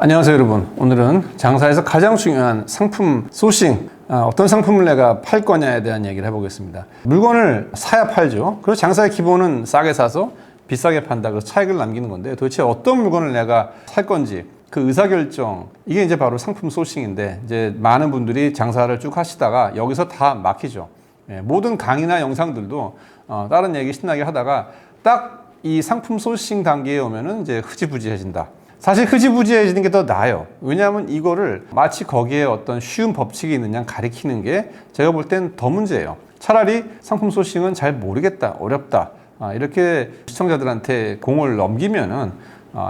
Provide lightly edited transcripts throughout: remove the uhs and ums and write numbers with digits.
안녕하세요 여러분. 오늘은 장사에서 가장 중요한 상품 소싱, 어떤 상품을 내가 팔 거냐에 대한 얘기를 해보겠습니다. 물건을 사야 팔죠. 그리고 장사의 기본은 싸게 사서 비싸게 판다. 그래서 차익을 남기는 건데, 도대체 어떤 물건을 내가 살 건지 그 의사결정, 이게 이제 바로 상품 소싱인데, 이제 많은 분들이 장사를 쭉 하시다가 여기서 다 막히죠. 모든 강의나 영상들도 다른 얘기 신나게 하다가 딱 이 상품 소싱 단계에 오면은 이제 흐지부지해진다. 사실 흐지부지해지는 게 더 나아요. 왜냐하면 이거를 마치 거기에 어떤 쉬운 법칙이 있느냐 가리키는 게 제가 볼 땐 더 문제예요. 차라리 상품 소싱은 잘 모르겠다, 어렵다, 이렇게 시청자들한테 공을 넘기면은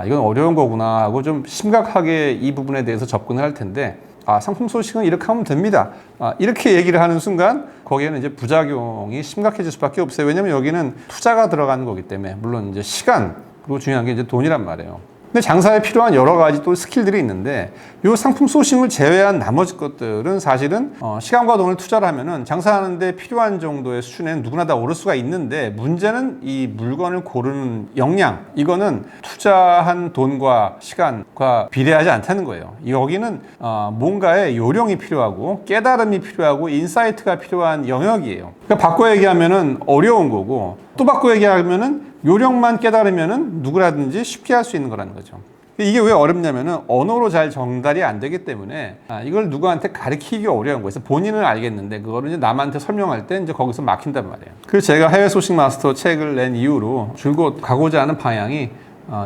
이건 어려운 거구나 하고 좀 심각하게 이 부분에 대해서 접근을 할 텐데, 상품 소싱은 이렇게 하면 됩니다, 이렇게 얘기를 하는 순간 거기에는 이제 부작용이 심각해질 수밖에 없어요. 왜냐하면 여기는 투자가 들어가는 거기 때문에. 물론 이제 시간, 그리고 중요한 게 이제 돈이란 말이에요. 근데 장사에 필요한 여러 가지 또 스킬들이 있는데, 이 상품 소싱을 제외한 나머지 것들은 사실은 시간과 돈을 투자를 하면은 장사하는데 필요한 정도의 수준에는 누구나 다 오를 수가 있는데, 문제는 이 물건을 고르는 역량, 이거는 투자한 돈과 시간과 비례하지 않다는 거예요. 여기는 뭔가의 요령이 필요하고 깨달음이 필요하고 인사이트가 필요한 영역이에요. 그러니까 바꿔 얘기하면은 어려운 거고, 또 바꿔 얘기하면은 요령만 깨달으면은 누구라든지 쉽게 할 수 있는 거라는 거죠. 이게 왜 어렵냐면은 언어로 잘 전달이 안 되기 때문에 이걸 누구한테 가르치기 어려운 거예요. 본인은 알겠는데 그거를 이제 남한테 설명할 때 이제 거기서 막힌단 말이에요. 그래서 제가 해외 소싱 마스터 책을 낸 이후로 줄곧 가고자 하는 방향이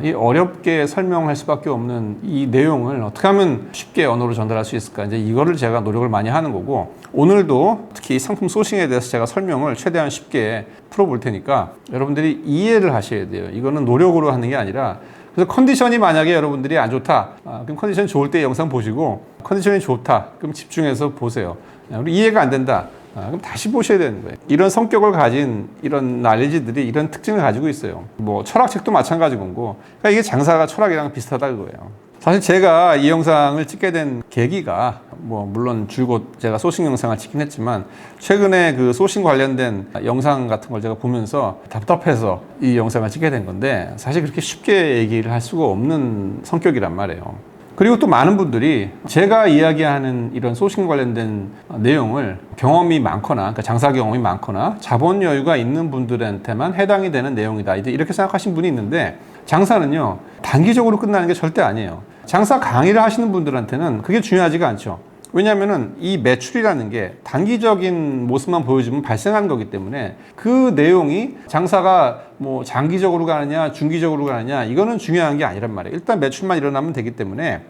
이 어렵게 설명할 수밖에 없는 이 내용을 어떻게 하면 쉽게 언어로 전달할 수 있을까, 이제 이거를 제가 노력을 많이 하는 거고, 오늘도 특히 상품 소싱에 대해서 제가 설명을 최대한 쉽게 풀어볼 테니까 여러분들이 이해를 하셔야 돼요. 이거는 노력으로 하는 게 아니라. 그래서 컨디션이 만약에 여러분들이 안 좋다, 그럼 컨디션 좋을 때 영상 보시고, 컨디션이 좋다, 그럼 집중해서 보세요. 우리 이해가 안 된다, 그럼 다시 보셔야 되는 거예요. 이런 성격을 가진 이런 날리지들이 이런 특징을 가지고 있어요. 뭐 철학책도 마찬가지고, 그러니까 이게 장사가 철학이랑 비슷하다 그거예요. 사실 제가 이 영상을 찍게 된 계기가, 물론 줄곧 제가 소싱 영상을 찍긴 했지만, 최근에 그 소싱 관련된 영상 같은 걸 제가 보면서 답답해서 이 영상을 찍게 된 건데, 사실 그렇게 쉽게 얘기를 할 수가 없는 성격이란 말이에요. 그리고 또 많은 분들이 제가 이야기하는 이런 소싱 관련된 내용을 경험이 많거나, 그러니까 장사 경험이 많거나 자본 여유가 있는 분들한테만 해당이 되는 내용이다, 이렇게 생각하신 분이 있는데, 장사는요 단기적으로 끝나는 게 절대 아니에요. 장사 강의를 하시는 분들한테는 그게 중요하지가 않죠. 왜냐하면은 이 매출이라는 게 단기적인 모습만 보여주면 발생하는 거기 때문에, 그 내용이 장사가 뭐 장기적으로 가느냐 중기적으로 가느냐 이거는 중요한 게 아니란 말이에요. 일단 매출만 일어나면 되기 때문에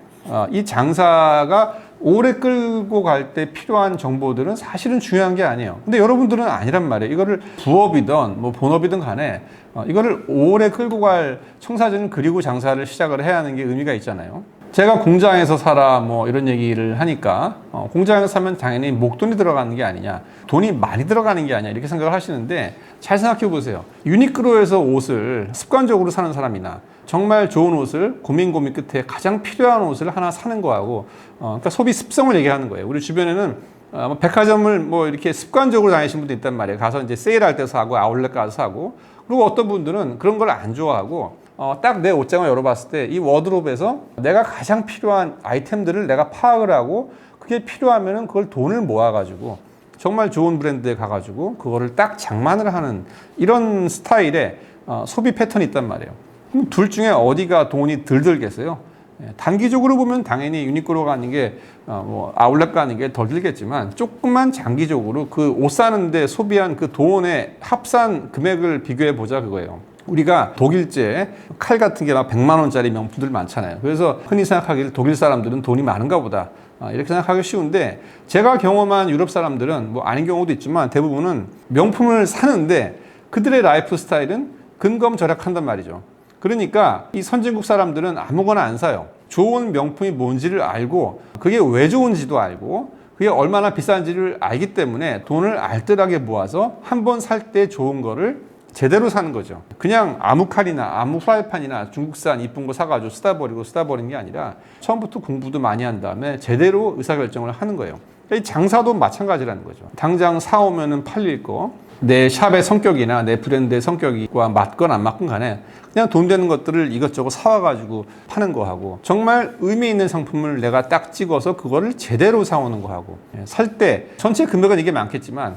이 장사가 오래 끌고 갈 때 필요한 정보들은 사실은 중요한 게 아니에요. 근데 여러분들은 아니란 말이에요. 이거를 부업이든 뭐 본업이든 간에 이거를 오래 끌고 갈 청사진을 그리고 장사를 시작을 해야 하는 게 의미가 있잖아요. 제가 공장에서 살아 뭐 이런 얘기를 하니까 공장에서 사면 당연히 목돈이 들어가는 게 아니냐, 돈이 많이 들어가는 게 아니냐, 이렇게 생각을 하시는데, 잘 생각해 보세요. 유니클로에서 옷을 습관적으로 사는 사람이나 정말 좋은 옷을 고민 끝에 가장 필요한 옷을 하나 사는 거하고, 그러니까 소비 습성을 얘기하는 거예요. 우리 주변에는 백화점을 뭐 이렇게 습관적으로 다니시는 분도 있단 말이에요. 가서 이제 세일할 때 사고 아울렛 가서 사고, 그리고 어떤 분들은 그런 걸 안 좋아하고 딱 내 옷장을 열어봤을 때 이 워드롭에서 내가 가장 필요한 아이템들을 내가 파악을 하고, 그게 필요하면은 그걸 돈을 모아가지고 정말 좋은 브랜드에 가가지고 그거를 딱 장만을 하는 이런 스타일의 소비 패턴이 있단 말이에요. 그럼 둘 중에 어디가 돈이 덜 들겠어요? 단기적으로 보면 당연히 유니클로 가는 게 아울렛 가는 게 덜 들겠지만, 조금만 장기적으로 그 옷 사는데 소비한 그 돈의 합산 금액을 비교해 보자 그거예요. 우리가 독일제 칼 같은 게 막 100만 원짜리 명품들 많잖아요. 그래서 흔히 생각하기를 독일 사람들은 돈이 많은가 보다, 이렇게 생각하기 쉬운데, 제가 경험한 유럽 사람들은 뭐 아닌 경우도 있지만 대부분은 명품을 사는데 그들의 라이프 스타일은 근검절약한단 말이죠. 그러니까 이 선진국 사람들은 아무거나 안 사요. 좋은 명품이 뭔지를 알고, 그게 왜 좋은지도 알고, 그게 얼마나 비싼지를 알기 때문에 돈을 알뜰하게 모아서 한 번 살 때 좋은 거를 제대로 사는 거죠. 그냥 아무 칼이나 아무 프라이팬이나 중국산 이쁜 거 사가지고 쓰다 버리는 게 아니라 처음부터 공부도 많이 한 다음에 제대로 의사결정을 하는 거예요. 이 장사도 마찬가지라는 거죠. 당장 사오면은 팔릴 거, 내 샵의 성격이나 내 브랜드의 성격과 맞건 안 맞건 간에 그냥 돈 되는 것들을 이것저것 사와가지고 파는 거하고, 정말 의미 있는 상품을 내가 딱 찍어서 그거를 제대로 사오는 거하고, 살 때 전체 금액은 이게 많겠지만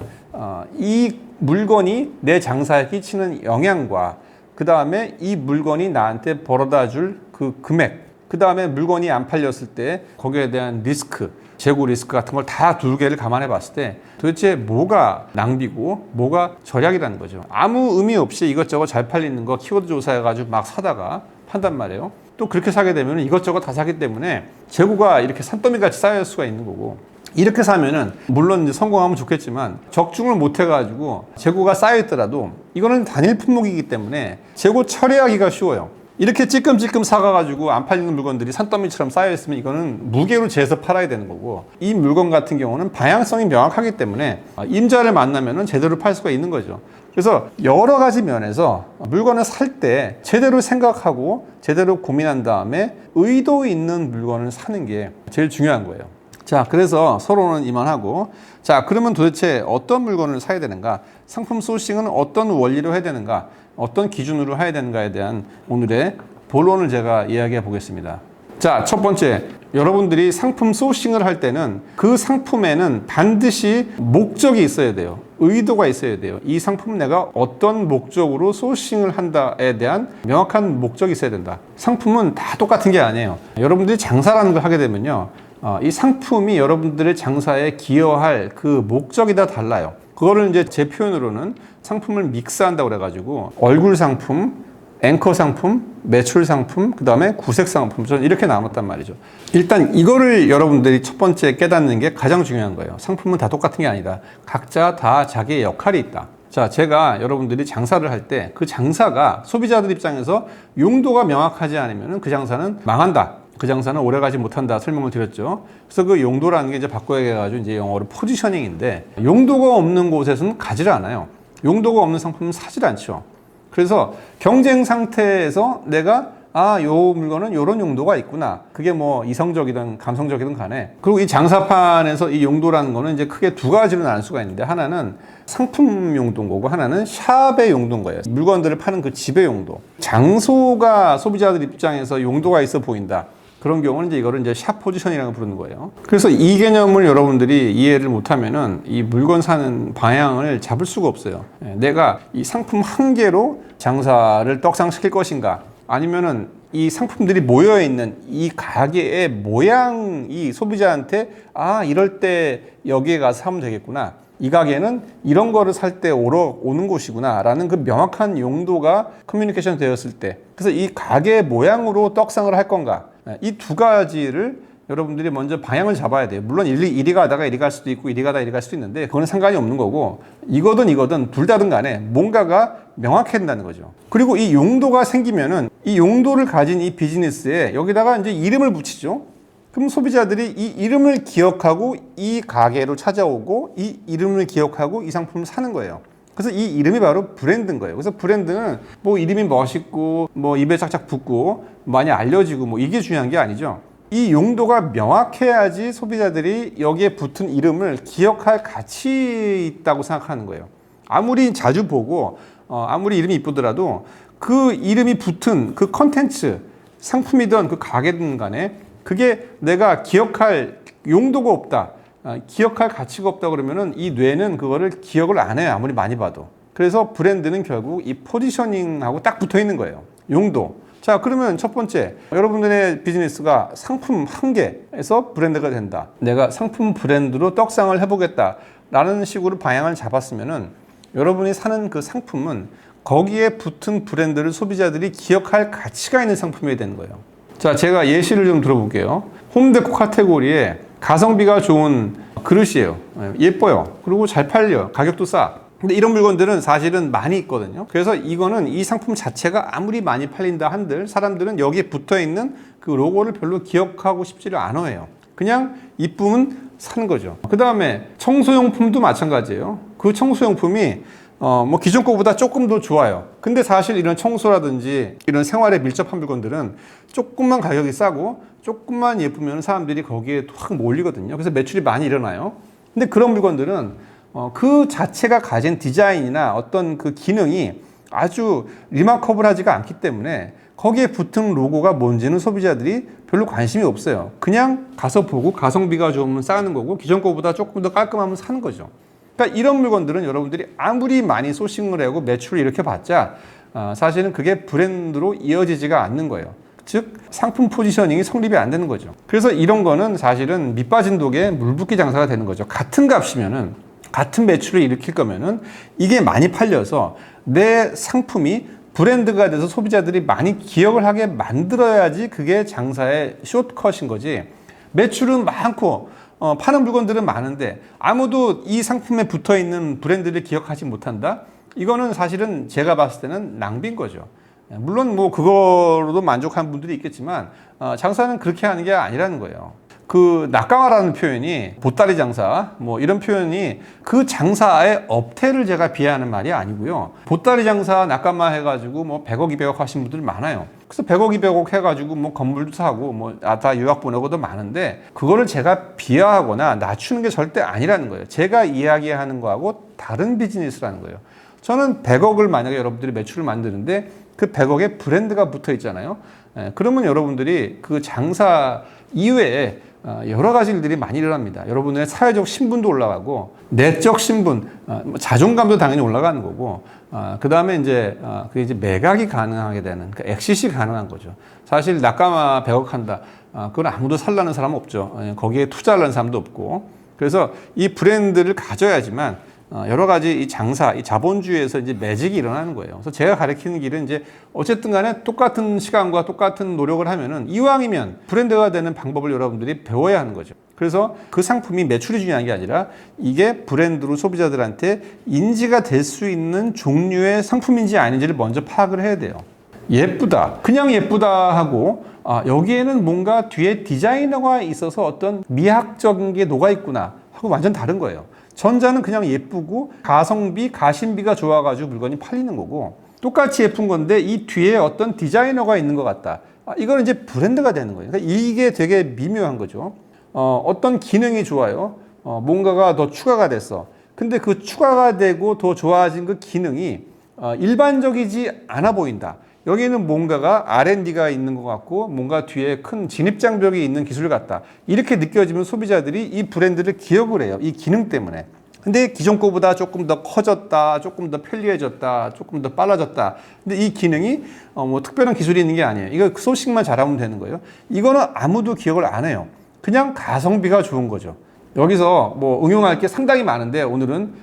이 물건이 내 장사에 끼치는 영향과 그 다음에 이 물건이 나한테 벌어다 줄 그 금액, 그 다음에 물건이 안 팔렸을 때 거기에 대한 리스크, 재고 리스크 같은 걸 다 두 개를 감안해 봤을 때 도대체 뭐가 낭비고 뭐가 절약이라는 거죠. 아무 의미 없이 이것저것 잘 팔리는 거 키워드 조사해가지고 막 사다가 판단 말이에요. 또 그렇게 사게 되면 이것저것 다 사기 때문에 재고가 이렇게 산더미 같이 쌓일 수가 있는 거고, 이렇게 사면은 물론 이제 성공하면 좋겠지만 적중을 못 해가지고 재고가 쌓여 있더라도 이거는 단일 품목이기 때문에 재고 처리하기가 쉬워요. 이렇게 찔끔찔끔 사가가지고 안 팔리는 물건들이 산더미처럼 쌓여있으면 이거는 무게로 재서 팔아야 되는 거고, 이 물건 같은 경우는 방향성이 명확하기 때문에 임자를 만나면 제대로 팔 수가 있는 거죠. 그래서 여러 가지 면에서 물건을 살 때 제대로 생각하고 제대로 고민한 다음에 의도 있는 물건을 사는 게 제일 중요한 거예요. 자, 그래서 서로는 이만하고, 자, 그러면 도대체 어떤 물건을 사야 되는가? 상품 소싱은 어떤 원리로 해야 되는가? 어떤 기준으로 해야 되는가에 대한 오늘의 본론을 제가 이야기해 보겠습니다. 자, 첫 번째, 여러분들이 상품 소싱을 할 때는 그 상품에는 반드시 목적이 있어야 돼요. 의도가 있어야 돼요. 이 상품 내가 어떤 목적으로 소싱을 한다에 대한 명확한 목적이 있어야 된다. 상품은 다 똑같은 게 아니에요. 여러분들이 장사라는 걸 하게 되면요, 이 상품이 여러분들의 장사에 기여할 그 목적이 다 달라요. 그거를 이제 제 표현으로는 상품을 믹스한다고 그래가지고 얼굴 상품, 앵커 상품, 매출 상품, 그 다음에 구색 상품, 저는 이렇게 나눴단 말이죠. 일단 이거를 여러분들이 첫 번째 깨닫는 게 가장 중요한 거예요. 상품은 다 똑같은 게 아니다. 각자 다 자기의 역할이 있다. 자, 제가 여러분들이 장사를 할 때 그 장사가 소비자들 입장에서 용도가 명확하지 않으면 그 장사는 망한다. 그 장사는 오래가지 못한다 설명을 드렸죠. 그래서 그 용도라는 게 이제 바꿔야 해가지고 이제 영어로 포지셔닝인데, 용도가 없는 곳에서는 가지를 않아요. 용도가 없는 상품은 사질 않죠. 그래서 경쟁 상태에서 내가 요 물건은 요런 용도가 있구나. 그게 뭐 이성적이든 감성적이든 간에. 그리고 이 장사판에서 이 용도라는 거는 이제 크게 두 가지로 나눌 수가 있는데, 하나는 상품 용도인 거고 하나는 샵의 용도인 거예요. 물건들을 파는 그 집의 용도. 장소가 소비자들 입장에서 용도가 있어 보인다. 그런 경우는 이제 이거를 이제 샵 포지션이라고 부르는 거예요. 그래서 이 개념을 여러분들이 이해를 못하면은 이 물건 사는 방향을 잡을 수가 없어요. 내가 이 상품 한 개로 장사를 떡상시킬 것인가, 아니면은 이 상품들이 모여 있는 이 가게의 모양이 소비자한테 이럴 때 여기에 가서 사면 되겠구나. 이 가게는 이런 거를 살 때 오는 곳이구나 라는 그 명확한 용도가 커뮤니케이션 되었을 때, 그래서 이 가게 모양으로 떡상을 할 건가, 이 두 가지를 여러분들이 먼저 방향을 잡아야 돼요. 물론 이리 가다가 이리 갈 수도 있고 이리 가다가 이리 갈 수도 있는데 그거는 상관이 없는 거고, 이거든 둘 다든 간에 뭔가가 명확해야 된다는 거죠. 그리고 이 용도가 생기면은 이 용도를 가진 이 비즈니스에 여기다가 이제 이름을 붙이죠. 그럼 소비자들이 이 이름을 기억하고 이 가게로 찾아오고 이 이름을 기억하고 이 상품을 사는 거예요. 그래서 이 이름이 바로 브랜드인 거예요. 그래서 브랜드는 뭐 이름이 멋있고 뭐 입에 착착 붙고 많이 알려지고 뭐 이게 중요한 게 아니죠. 이 용도가 명확해야지 소비자들이 여기에 붙은 이름을 기억할 가치 있다고 생각하는 거예요. 아무리 자주 보고 아무리 이름이 이쁘더라도 그 이름이 붙은 그 컨텐츠, 상품이든 그 가게든 간에 그게 내가 기억할 용도가 없다, 기억할 가치가 없다 그러면은 이 뇌는 그거를 기억을 안 해요. 아무리 많이 봐도. 그래서 브랜드는 결국 이 포지셔닝하고 딱 붙어 있는 거예요. 용도. 자, 그러면 첫 번째, 여러분들의 비즈니스가 상품 한 개에서 브랜드가 된다. 내가 상품 브랜드로 떡상을 해보겠다 라는 식으로 방향을 잡았으면은 여러분이 사는 그 상품은 거기에 붙은 브랜드를 소비자들이 기억할 가치가 있는 상품이 되는 거예요. 자, 제가 예시를 좀 들어볼게요. 홈데코 카테고리에 가성비가 좋은 그릇이에요. 예뻐요. 그리고 잘 팔려. 가격도 싸. 근데 이런 물건들은 사실은 많이 있거든요. 그래서 이거는 이 상품 자체가 아무리 많이 팔린다 한들 사람들은 여기에 붙어 있는 그 로고를 별로 기억하고 싶지를 않아요. 그냥 이쁘면 사는 거죠. 그 다음에 청소용품도 마찬가지예요. 그 청소용품이 뭐 기존 거보다 조금 더 좋아요. 근데 사실 이런 청소라든지 이런 생활에 밀접한 물건들은 조금만 가격이 싸고 조금만 예쁘면 사람들이 거기에 확 몰리거든요. 그래서 매출이 많이 일어나요. 근데 그런 물건들은 그 자체가 가진 디자인이나 어떤 그 기능이 아주 리마커블하지가 않기 때문에 거기에 붙은 로고가 뭔지는 소비자들이 별로 관심이 없어요. 그냥 가서 보고 가성비가 좋으면 싸는 거고 기존 거보다 조금 더 깔끔하면 사는 거죠. 그러니까 이런 물건들은 여러분들이 아무리 많이 소싱을 하고 매출을 이렇게 봤자 사실은 그게 브랜드로 이어지지가 않는 거예요. 즉 상품 포지셔닝이 성립이 안 되는 거죠. 그래서 이런 거는 사실은 밑 빠진 독에 물 붓기 장사가 되는 거죠. 같은 값이면은 같은 매출을 일으킬 거면은 이게 많이 팔려서 내 상품이 브랜드가 돼서 소비자들이 많이 기억을 하게 만들어야지 그게 장사의 숏컷인 거지. 매출은 많고 파는 물건들은 많은데 아무도 이 상품에 붙어 있는 브랜드를 기억하지 못한다? 이거는 사실은 제가 봤을 때는 낭비인 거죠. 물론 뭐 그거로도 만족하는 분들이 있겠지만 장사는 그렇게 하는 게 아니라는 거예요. 그 낙강화라는 표현이 보따리 장사 뭐 이런 표현이 그 장사의 업태를 제가 비하하는 말이 아니고요. 보따리 장사 낙강화 해가지고 뭐 100억 200억 하신 분들 많아요. 그래서 100억 200억 해가지고 뭐 건물도 사고 뭐 다 유학 보내고도 많은데 그거를 제가 비하하거나 낮추는 게 절대 아니라는 거예요. 제가 이야기하는 거하고 다른 비즈니스라는 거예요. 저는 100억을 만약에 여러분들이 매출을 만드는데 그 100억에 브랜드가 붙어 있잖아요. 그러면 여러분들이 그 장사 이외에 여러 가지 일들이 많이 일어납니다. 여러분의 사회적 신분도 올라가고 내적 신분, 자존감도 당연히 올라가는 거고 그 다음에 이제 그게 이제 매각이 가능하게 되는 그러니까 엑시시 가능한 거죠. 사실 낙가마 100억 한다. 그건 아무도 살라는 사람은 없죠. 거기에 투자하려는 사람도 없고. 그래서 이 브랜드를 가져야지만 여러 가지 이 장사, 이 자본주의에서 이제 매직이 일어나는 거예요. 그래서 제가 가르치는 길은 이제 어쨌든 간에 똑같은 시간과 똑같은 노력을 하면은 이왕이면 브랜드가 되는 방법을 여러분들이 배워야 하는 거죠. 그래서 그 상품이 매출이 중요한 게 아니라 이게 브랜드로 소비자들한테 인지가 될 수 있는 종류의 상품인지 아닌지를 먼저 파악을 해야 돼요. 예쁘다. 그냥 예쁘다 하고 여기에는 뭔가 뒤에 디자이너가 있어서 어떤 미학적인 게 녹아있구나 하고 완전 다른 거예요. 전자는 그냥 예쁘고 가성비, 가심비가 좋아가지고 물건이 팔리는 거고 똑같이 예쁜 건데 이 뒤에 어떤 디자이너가 있는 것 같다. 이거는 이제 브랜드가 되는 거예요. 그러니까 이게 되게 미묘한 거죠. 어떤 기능이 좋아요. 뭔가가 더 추가가 됐어. 근데 그 추가가 되고 더 좋아진 그 기능이 일반적이지 않아 보인다. 여기에는 뭔가가 R&D가 있는 것 같고 뭔가 뒤에 큰 진입장벽이 있는 기술 같다. 이렇게 느껴지면 소비자들이 이 브랜드를 기억을 해요. 이 기능 때문에. 근데 기존 거보다 조금 더 커졌다, 조금 더 편리해졌다, 조금 더 빨라졌다. 근데 이 기능이 뭐 특별한 기술이 있는 게 아니에요. 이거 소식만 잘하면 되는 거예요. 이거는 아무도 기억을 안 해요. 그냥 가성비가 좋은 거죠. 여기서 뭐 응용할 게 상당히 많은데 오늘은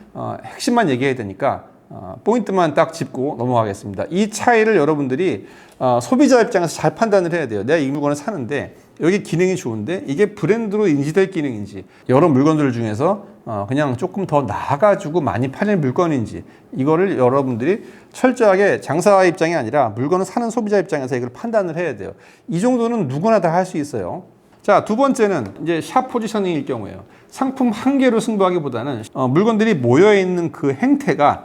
핵심만 얘기해야 되니까 포인트만 딱 짚고 넘어가겠습니다. 이 차이를 여러분들이 소비자 입장에서 잘 판단을 해야 돼요. 내가 이 물건을 사는데 여기 기능이 좋은데 이게 브랜드로 인지될 기능인지 여러 물건들 중에서 그냥 조금 더 나아가지고 많이 팔릴 물건인지 이거를 여러분들이 철저하게 장사 입장이 아니라 물건을 사는 소비자 입장에서 이걸 판단을 해야 돼요. 이 정도는 누구나 다 할 수 있어요. 자, 두 번째는 이제 샵 포지셔닝일 경우에요. 상품 한 개로 승부하기보다는 물건들이 모여있는 그 행태가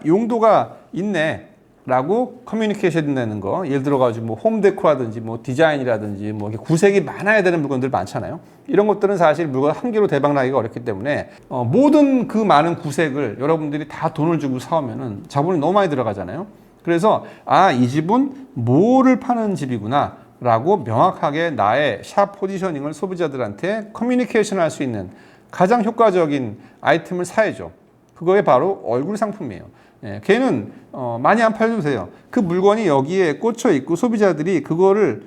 용도가 있네 라고 커뮤니케이션 되는 거. 예를 들어가지고 뭐 홈데코라든지 뭐 디자인이라든지 뭐 구색이 많아야 되는 물건들 많잖아요. 이런 것들은 사실 물건 한 개로 대박 나기가 어렵기 때문에 모든 그 많은 구색을 여러분들이 다 돈을 주고 사오면은 자본이 너무 많이 들어가잖아요. 그래서 이 집은 뭐를 파는 집이구나 라고 명확하게 나의 샵 포지셔닝을 소비자들한테 커뮤니케이션 할 수 있는 가장 효과적인 아이템을 사야죠. 그거에 바로 얼굴 상품이에요. 걔는 많이 안 팔려도 돼요. 그 물건이 여기에 꽂혀 있고 소비자들이 그거를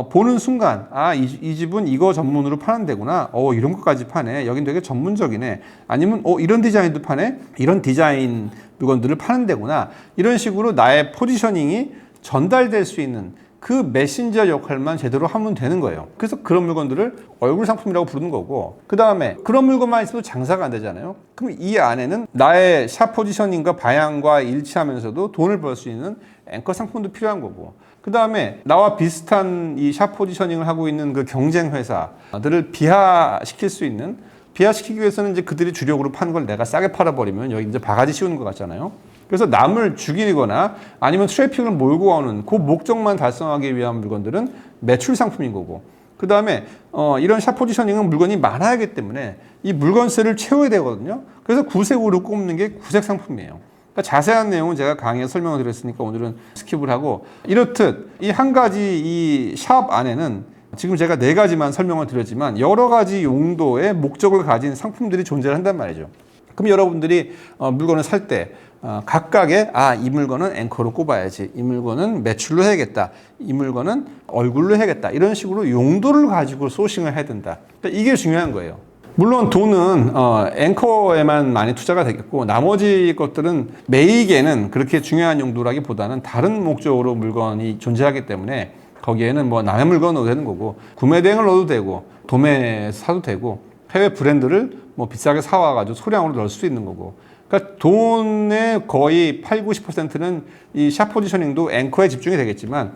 보는 순간 이 집은 이거 전문으로 파는 데구나. 이런 것까지 파네. 여긴 되게 전문적이네. 아니면 이런 디자인도 파네. 이런 디자인 물건들을 파는 데구나. 이런 식으로 나의 포지셔닝이 전달될 수 있는 그 메신저 역할만 제대로 하면 되는 거예요. 그래서 그런 물건들을 얼굴 상품이라고 부르는 거고 그 다음에 그런 물건만 있어도 장사가 안 되잖아요. 그럼 이 안에는 나의 샵 포지셔닝과 방향과 일치하면서도 돈을 벌 수 있는 앵커 상품도 필요한 거고 그 다음에 나와 비슷한 이 샵 포지셔닝을 하고 있는 그 경쟁 회사들을 비하시킬 수 있는 비하시키기 위해서는 이제 그들이 주력으로 파는 걸 내가 싸게 팔아버리면 여기 이제 바가지 씌우는 것 같잖아요. 그래서 남을 죽이거나 아니면 트래픽을 몰고 오는 그 목적만 달성하기 위한 물건들은 매출 상품인 거고 그 다음에 이런 샵 포지셔닝은 물건이 많아야 하기 때문에 이 물건세를 채워야 되거든요. 그래서 구색으로 꼽는 게 구색 상품이에요. 그러니까 자세한 내용은 제가 강의에 설명을 드렸으니까 오늘은 스킵을 하고, 이렇듯 이 한 가지 이 샵 안에는 지금 제가 4가지만 설명을 드렸지만 여러 가지 용도의 목적을 가진 상품들이 존재를 한단 말이죠. 그럼 여러분들이 물건을 살 때 각각의 이 물건은 앵커로 꼽아야지, 이 물건은 매출로 해야겠다, 이 물건은 얼굴로 해야겠다, 이런 식으로 용도를 가지고 소싱을 해야 된다. 그러니까 이게 중요한 거예요. 물론 돈은 앵커에만 많이 투자가 되겠고, 나머지 것들은 매익에는 그렇게 중요한 용도라기보다는 다른 목적으로 물건이 존재하기 때문에 거기에는 뭐 남의 물건 넣어도 되는 거고, 구매 대행을 넣어도 되고, 도매에서 사도 되고, 해외 브랜드를 뭐 비싸게 사와가지고 소량으로 넣을 수 있는 거고. 그러니까 돈의 거의 8, 90%는 이 샵 포지셔닝도 앵커에 집중이 되겠지만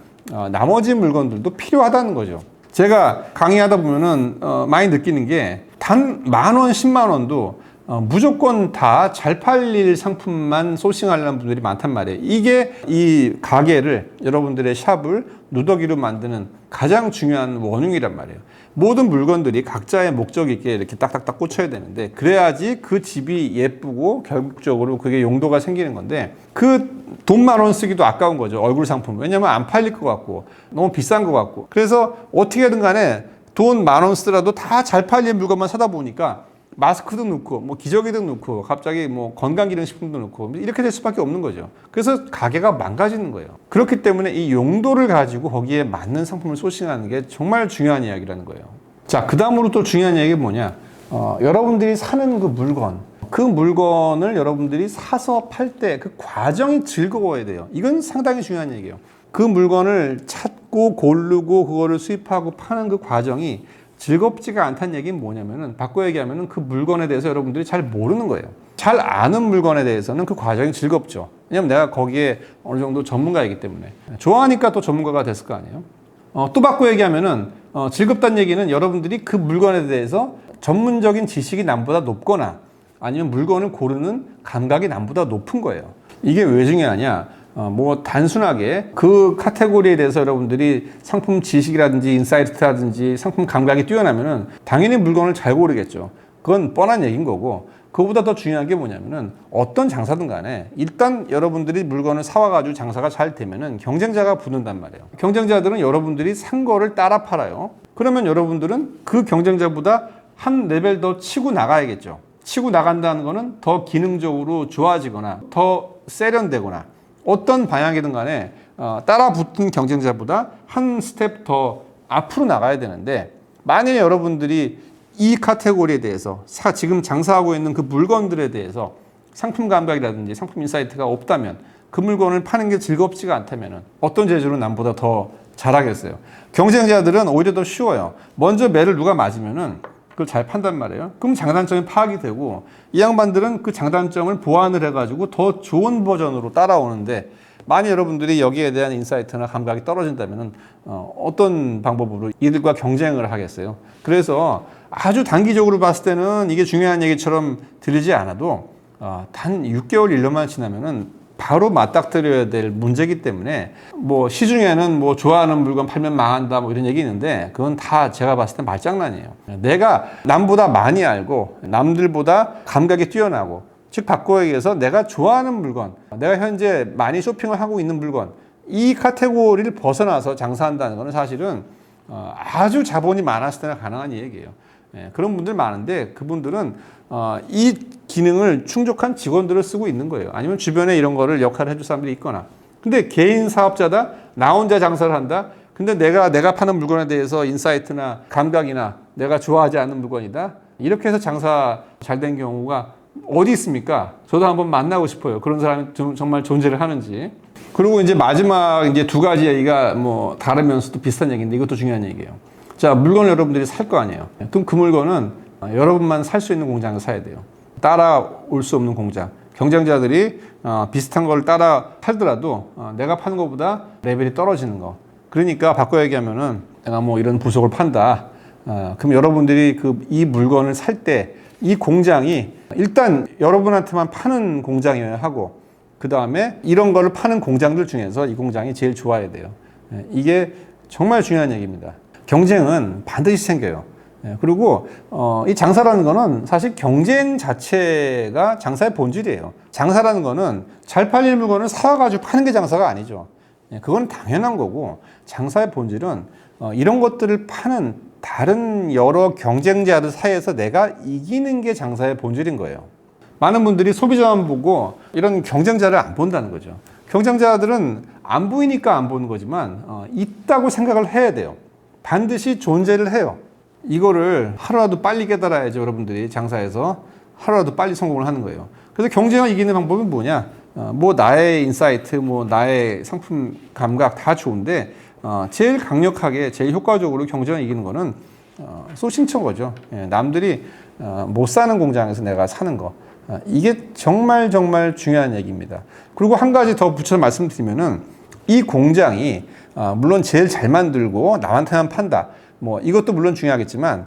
나머지 물건들도 필요하다는 거죠. 제가 강의하다 보면은 많이 느끼는 게 단 10,000원, 10만 원도 무조건 다 잘 팔릴 상품만 소싱하려는 분들이 많단 말이에요. 이게 이 가게를, 여러분들의 샵을 누더기로 만드는 가장 중요한 원흉이란 말이에요. 모든 물건들이 각자의 목적 있게 이렇게 딱딱딱 꽂혀야 되는데, 그래야지 그 집이 예쁘고 결국적으로 그게 용도가 생기는 건데, 그 돈 10,000원 쓰기도 아까운 거죠. 얼굴 상품. 왜냐면 안 팔릴 것 같고 너무 비싼 것 같고. 그래서 어떻게든 간에 돈 10,000원 쓰더라도 다 잘 팔릴 물건만 사다 보니까 마스크도 넣고 뭐 기저귀도 넣고 갑자기 뭐 건강기능식품도 넣고 이렇게 될 수밖에 없는 거죠. 그래서 가게가 망가지는 거예요. 그렇기 때문에 이 용도를 가지고 거기에 맞는 상품을 소싱하는 게 정말 중요한 이야기라는 거예요. 자, 그 다음으로 또 중요한 이야기가 뭐냐, 여러분들이 사는 그 물건, 그 물건을 여러분들이 사서 팔 때 그 과정이 즐거워야 돼요. 이건 상당히 중요한 얘기예요. 그 물건을 찾고 고르고 그거를 수입하고 파는 그 과정이 즐겁지가 않다는 얘기는 뭐냐면은, 바꿔 얘기하면은 그 물건에 대해서 여러분들이 잘 모르는 거예요. 잘 아는 물건에 대해서는 그 과정이 즐겁죠. 왜냐면 내가 거기에 어느 정도 전문가이기 때문에. 좋아하니까 또 전문가가 됐을 거 아니에요. 또 바꿔 얘기하면은 즐겁다는 얘기는 여러분들이 그 물건에 대해서 전문적인 지식이 남보다 높거나 아니면 물건을 고르는 감각이 남보다 높은 거예요. 이게 왜 중요하냐? 뭐 단순하게 그 카테고리에 대해서 여러분들이 상품 지식이라든지 인사이트라든지 상품 감각이 뛰어나면은 당연히 물건을 잘 고르겠죠. 그건 뻔한 얘기인 거고, 그거보다 더 중요한 게 뭐냐면은 어떤 장사든 간에 일단 여러분들이 물건을 사와가지고 장사가 잘 되면은 경쟁자가 붙는단 말이에요. 경쟁자들은 여러분들이 산 거를 따라 팔아요. 그러면 여러분들은 그 경쟁자보다 한 레벨 더 치고 나가야겠죠. 치고 나간다는 거는 더 기능적으로 좋아지거나 더 세련되거나 어떤 방향이든 간에 따라 붙은 경쟁자보다 한 스텝 더 앞으로 나가야 되는데, 만약에 여러분들이 이 카테고리에 대해서 지금 장사하고 있는 그 물건들에 대해서 상품 감각이라든지 상품 인사이트가 없다면, 그 물건을 파는 게 즐겁지가 않다면 어떤 재주로 남보다 더 잘하겠어요? 경쟁자들은 오히려 더 쉬워요. 먼저 매를 누가 맞으면은 그걸 잘 판단 말이에요. 그럼 장단점이 파악이 되고, 이 양반들은 그 장단점을 보완을 해가지고 더 좋은 버전으로 따라오는데, 만약 여러분들이 여기에 대한 인사이트나 감각이 떨어진다면 어떤 방법으로 이들과 경쟁을 하겠어요? 그래서 아주 단기적으로 봤을 때는 이게 중요한 얘기처럼 들리지 않아도 단 6개월, 1년만 지나면은 바로 맞닥뜨려야 될 문제이기 때문에, 뭐 시중에는 뭐 좋아하는 물건 팔면 망한다 뭐 이런 얘기 있는데, 그건 다 제가 봤을 때 말장난이에요. 내가 남보다 많이 알고 남들보다 감각이 뛰어나고, 즉 바꿔 얘기해서 내가 좋아하는 물건, 내가 현재 많이 쇼핑을 하고 있는 물건, 이 카테고리를 벗어나서 장사한다는 것은 사실은 아주 자본이 많았을 때나 가능한 얘기예요. 그런 분들 많은데, 그분들은 이 기능을 충족한 직원들을 쓰고 있는 거예요. 아니면 주변에 이런 거를 역할을 해줄 사람들이 있거나. 근데 개인 사업자다, 나 혼자 장사를 한다. 근데 내가 파는 물건에 대해서 인사이트나 감각이나 내가 좋아하지 않는 물건이다, 이렇게 해서 장사 잘 된 경우가 어디 있습니까? 저도 한번 만나고 싶어요. 그런 사람이 정말 존재를 하는지. 그리고 이제 마지막 이제 2가지 얘기가 뭐 다르면서도 비슷한 얘기인데, 이것도 중요한 얘기예요. 자, 물건을 여러분들이 살 거 아니에요. 그럼 그 물건은 여러분만 살 수 있는 공장에서 사야 돼요. 따라올 수 없는 공장. 경쟁자들이 비슷한 걸 따라 팔더라도 내가 파는 것보다 레벨이 떨어지는 거. 그러니까 바꿔 얘기하면은, 내가 뭐 이런 부속을 판다. 그럼 여러분들이 이 물건을 살 때 이 공장이 일단 여러분한테만 파는 공장이어야 하고, 그 다음에 이런 거를 파는 공장들 중에서 이 공장이 제일 좋아야 돼요. 이게 정말 중요한 얘기입니다. 경쟁은 반드시 생겨요. 그리고 이 장사라는 거는 사실 경쟁 자체가 장사의 본질이에요. 장사라는 거는 잘 팔릴 물건을 사와가지고 파는 게 장사가 아니죠. 그건 당연한 거고, 장사의 본질은 이런 것들을 파는 다른 여러 경쟁자들 사이에서 내가 이기는 게 장사의 본질인 거예요. 많은 분들이 소비자만 보고 이런 경쟁자를 안 본다는 거죠. 경쟁자들은 안 보이니까 안 보는 거지만 있다고 생각을 해야 돼요. 반드시 존재를 해요. 이거를 하루라도 빨리 깨달아야죠. 여러분들이 장사에서 하루라도 빨리 성공을 하는 거예요. 그래서 경쟁을 이기는 방법이 뭐냐? 뭐 나의 인사이트, 뭐 나의 상품 감각 다 좋은데 제일 강력하게, 제일 효과적으로 경쟁을 이기는 거는 소싱처인 거죠. 남들이 못 사는 공장에서 내가 사는 거. 이게 정말 중요한 얘기입니다. 그리고 한 가지 더 붙여서 말씀드리면은, 이 공장이 물론 제일 잘 만들고 남한테만 판다, 뭐 이것도 물론 중요하겠지만,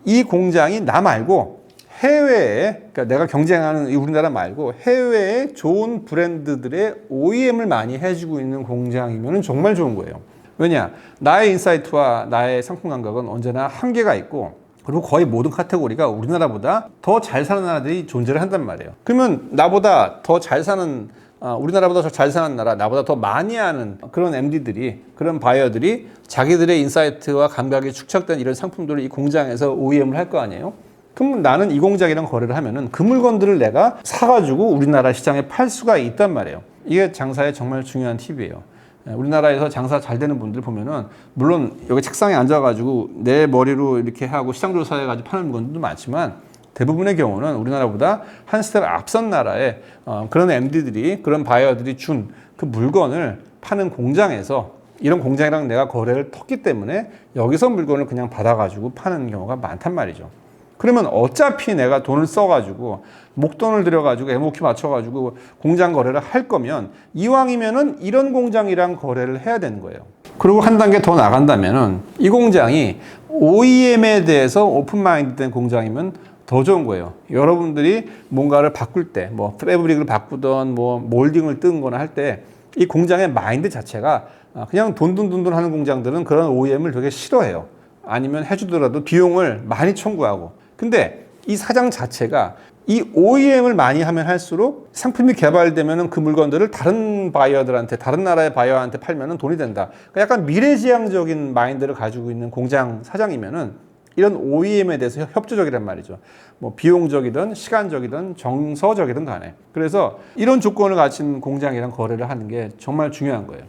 이 공장이 나 말고 해외에, 그러니까 내가 경쟁하는 우리나라 말고 해외에 좋은 브랜드들의 OEM을 많이 해주고 있는 공장이면 정말 좋은 거예요. 왜냐? 나의 인사이트와 나의 상품 감각은 언제나 한계가 있고, 그리고 거의 모든 카테고리가 우리나라보다 더 잘 사는 나라들이 존재를 한단 말이에요. 그러면 나보다 더 잘 사는, 우리나라보다 더 잘 사는 나라, 나보다 더 많이 하는 그런 MD들이, 그런 바이어들이 자기들의 인사이트와 감각이 축적된 이런 상품들을 이 공장에서 OEM을 할 거 아니에요? 그럼 나는 이 공장이랑 거래를 하면은 그 물건들을 내가 사가지고 우리나라 시장에 팔 수가 있단 말이에요. 이게 장사의 정말 중요한 팁이에요. 우리나라에서 장사 잘 되는 분들 보면은, 물론 여기 책상에 앉아가지고 내 머리로 이렇게 하고 시장 조사해가지고 파는 물건들도 많지만, 대부분의 경우는 우리나라보다 한 스텝 앞선 나라의 그런 MD들이, 그런 바이어들이 준 그 물건을 파는 공장에서, 이런 공장이랑 내가 거래를 텄기 때문에 여기서 물건을 그냥 받아가지고 파는 경우가 많단 말이죠. 그러면 어차피 내가 돈을 써가지고 목돈을 들여가지고 MOQ 맞춰가지고 공장 거래를 할 거면, 이왕이면은 이런 공장이랑 거래를 해야 되는 거예요. 그리고 한 단계 더 나간다면은, 이 공장이 OEM에 대해서 오픈마인드 된 공장이면 더 좋은 거예요. 여러분들이 뭔가를 바꿀 때, 뭐 패브릭을 바꾸던 뭐 몰딩을 뜯은 거나 할 때, 이 공장의 마인드 자체가 그냥 돈돈 하는 공장들은 그런 OEM을 되게 싫어해요. 아니면 해주더라도 비용을 많이 청구하고. 근데 이 사장 자체가 이 OEM을 많이 하면 할수록 상품이 개발되면 그 물건들을 다른 바이어들한테, 다른 나라의 바이어한테 팔면 돈이 된다. 그러니까 약간 미래지향적인 마인드를 가지고 있는 공장 사장이면은 이런 OEM에 대해서 협조적이란 말이죠. 뭐 비용적이든 시간적이든 정서적이든 간에. 그래서 이런 조건을 갖춘 공장이랑 거래를 하는 게 정말 중요한 거예요.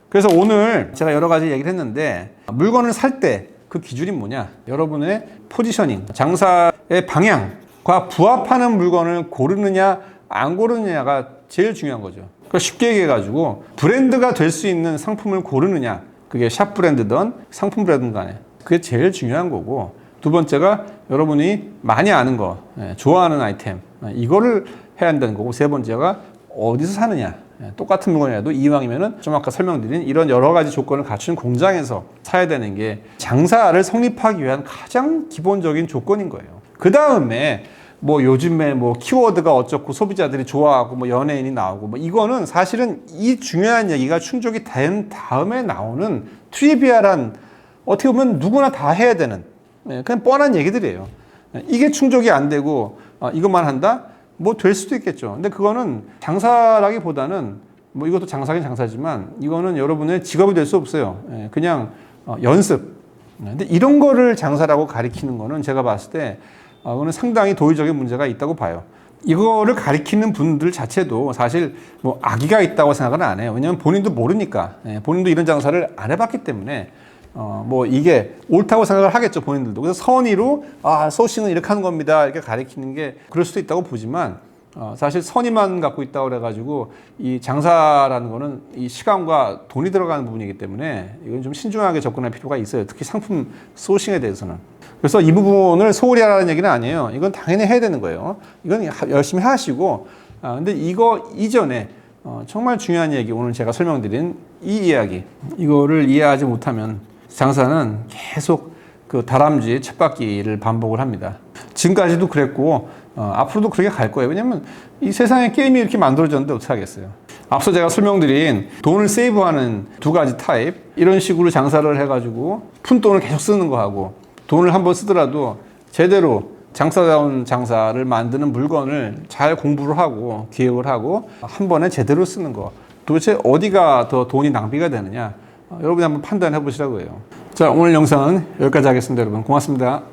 그래서 오늘 제가 여러 가지 얘기를 했는데, 물건을 살 때 그 기준이 뭐냐? 여러분의 포지셔닝, 장사의 방향과 부합하는 물건을 고르느냐 안 고르느냐가 제일 중요한 거죠. 그러니까 쉽게 얘기해가지고 브랜드가 될 수 있는 상품을 고르느냐, 그게 샵 브랜드든 상품 브랜드든 간에, 그게 제일 중요한 거고, 두 번째가 여러분이 많이 아는 거, 좋아하는 아이템, 이거를 해야 한다는 거고, 세 번째가 어디서 사느냐. 똑같은 물건이라도 이왕이면은 좀 아까 설명드린 이런 여러 가지 조건을 갖춘 공장에서 사야 되는 게 장사를 성립하기 위한 가장 기본적인 조건인 거예요. 그 다음에 뭐 요즘에 뭐 키워드가 어쩌고 소비자들이 좋아하고 뭐 연예인이 나오고 뭐 이거는 사실은 이 중요한 얘기가 충족이 된 다음에 나오는 트리비얼한, 어떻게 보면 누구나 다 해야 되는 그냥 뻔한 얘기들이에요. 이게 충족이 안 되고 이것만 한다? 뭐 될 수도 있겠죠. 근데 그거는 장사라기보다는, 뭐 이것도 장사긴 장사지만 이거는 여러분의 직업이 될 수 없어요. 그냥 연습. 근데 이런 거를 장사라고 가리키는 거는 제가 봤을 때 그거는 상당히 도의적인 문제가 있다고 봐요. 이거를 가리키는 분들 자체도 사실 뭐 악의가 있다고 생각은 안 해요. 왜냐면 본인도 모르니까. 본인도 이런 장사를 안 해봤기 때문에 뭐 이게 옳다고 생각을 하겠죠, 본인들도. 그래서 선의로 소싱은 이렇게 하는 겁니다, 이렇게 가리키는 게 그럴 수도 있다고 보지만, 사실 선의만 갖고 있다고 그래가지고 이 장사라는 거는 이 시간과 돈이 들어가는 부분이기 때문에 이건 좀 신중하게 접근할 필요가 있어요. 특히 상품 소싱에 대해서는. 그래서 이 부분을 소홀히 하라는 얘기는 아니에요. 이건 당연히 해야 되는 거예요. 이건 열심히 하시고, 근데 이거 이전에 정말 중요한 얘기, 오늘 제가 설명드린 이 이야기, 이거를 이해하지 못하면 장사는 계속 그 다람쥐 쳇바퀴를 반복을 합니다. 지금까지도 그랬고 앞으로도 그렇게 갈 거예요. 왜냐면 이 세상에 게임이 이렇게 만들어졌는데 어떻게 하겠어요. 앞서 제가 설명드린 돈을 세이브하는 두 가지 타입, 이런 식으로 장사를 해가지고 푼돈을 계속 쓰는 거하고, 돈을 한번 쓰더라도 제대로 장사다운 장사를 만드는 물건을 잘 공부를 하고 기획을 하고 한 번에 제대로 쓰는 거, 도대체 어디가 더 돈이 낭비가 되느냐, 여러분이 한번 판단해 보시라고 해요. 자, 오늘 영상은 여기까지 하겠습니다. 여러분 고맙습니다.